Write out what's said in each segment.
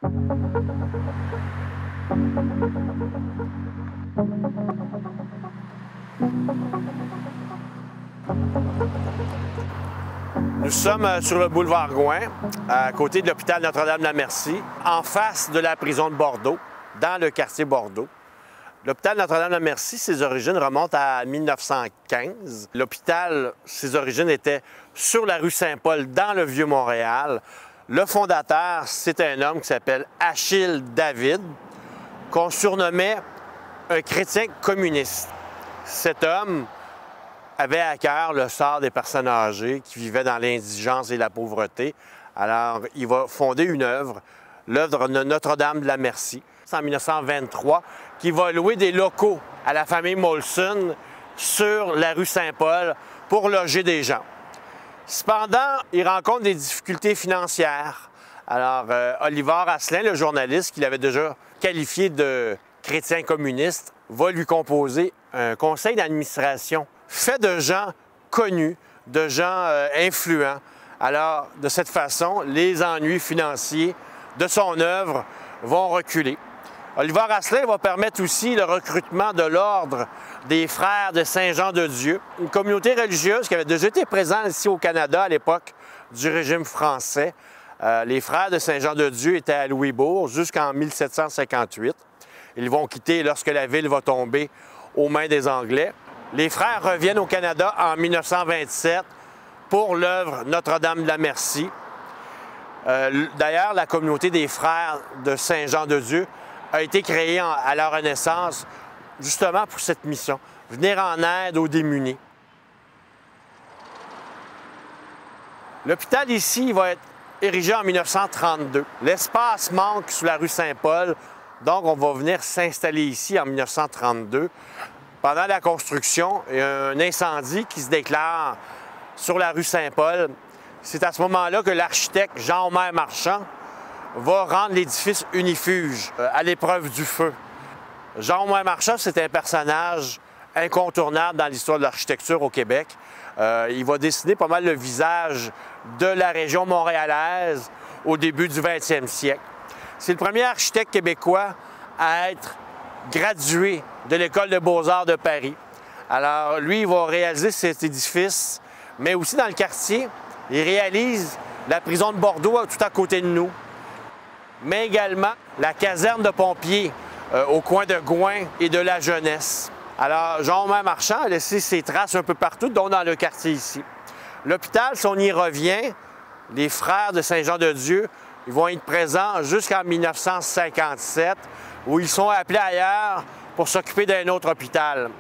Nous sommes sur le boulevard Gouin, à côté de l'hôpital Notre-Dame-de-la-Merci, en face de la prison de Bordeaux, dans le quartier Bordeaux. L'hôpital Notre-Dame-de-la-Merci, ses origines remontent à 1915. L'hôpital, ses origines étaient sur la rue Saint-Paul, dans le Vieux-Montréal. Le fondateur, c'est un homme qui s'appelle Achille David, qu'on surnommait un chrétien communiste. Cet homme avait à cœur le sort des personnes âgées qui vivaient dans l'indigence et la pauvreté. Alors, il va fonder une œuvre, l'œuvre de Notre-Dame-de-la-Merci. C'est en 1923 qu'il va louer des locaux à la famille Molson sur la rue Saint-Paul pour loger des gens. Cependant, il rencontre des difficultés financières. Alors, Oliver Asselin, le journaliste qu'il avait déjà qualifié de chrétien communiste, va lui composer un conseil d'administration fait de gens connus, de gens influents. Alors, de cette façon, les ennuis financiers de son œuvre vont reculer. Oliver Asselin va permettre aussi le recrutement de l'Ordre des Frères de Saint-Jean-de-Dieu, une communauté religieuse qui avait déjà été présente ici au Canada à l'époque du régime français. Les Frères de Saint-Jean-de-Dieu étaient à Louisbourg jusqu'en 1758. Ils vont quitter lorsque la ville va tomber aux mains des Anglais. Les Frères reviennent au Canada en 1927 pour l'œuvre Notre-Dame-de-la-Merci. D'ailleurs, la communauté des Frères de Saint-Jean-de-Dieu a été créée à la Renaissance justement pour cette mission, venir en aide aux démunis. L'hôpital ici va être érigé en 1932. L'espace manque sous la rue Saint-Paul, donc on va venir s'installer ici en 1932. Pendant la construction, il y a un incendie qui se déclare sur la rue Saint-Paul. C'est à ce moment-là que l'architecte Jean-Omer Marchand va rendre l'édifice unifuge à l'épreuve du feu. Jean-Omer Marchand, c'est un personnage incontournable dans l'histoire de l'architecture au Québec. Il va dessiner pas mal le visage de la région montréalaise au début du 20e siècle. C'est le premier architecte québécois à être gradué de l'École de beaux-arts de Paris. Alors, lui, il va réaliser cet édifice, mais aussi dans le quartier, il réalise la prison de Bordeaux tout à côté de nous, mais également la caserne de pompiers au coin de Gouin et de la Jeunesse. Alors, Jean-Omer Marchand a laissé ses traces un peu partout, dont dans le quartier ici. L'hôpital, si on y revient, les Frères de Saint-Jean-de-Dieu, ils vont être présents jusqu'en 1957, où ils sont appelés ailleurs pour s'occuper d'un autre hôpital.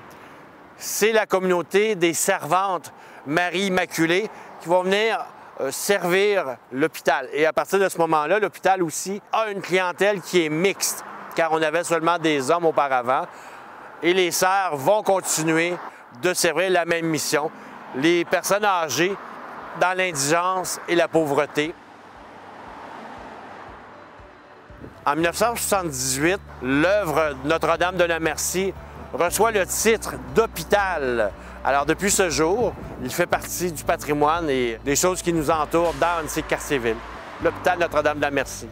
C'est la communauté des servantes Marie Immaculée qui vont venir servir l'hôpital. Et à partir de ce moment-là, l'hôpital aussi a une clientèle qui est mixte, car on avait seulement des hommes auparavant. Et les sœurs vont continuer de servir la même mission, les personnes âgées dans l'indigence et la pauvreté. En 1978, l'œuvre Notre-Dame-de-la-Merci reçoit le titre d'hôpital. Alors, depuis ce jour, il fait partie du patrimoine et des choses qui nous entourent dans ces quartiers-villes. L'hôpital Notre-Dame-de-la-Merci.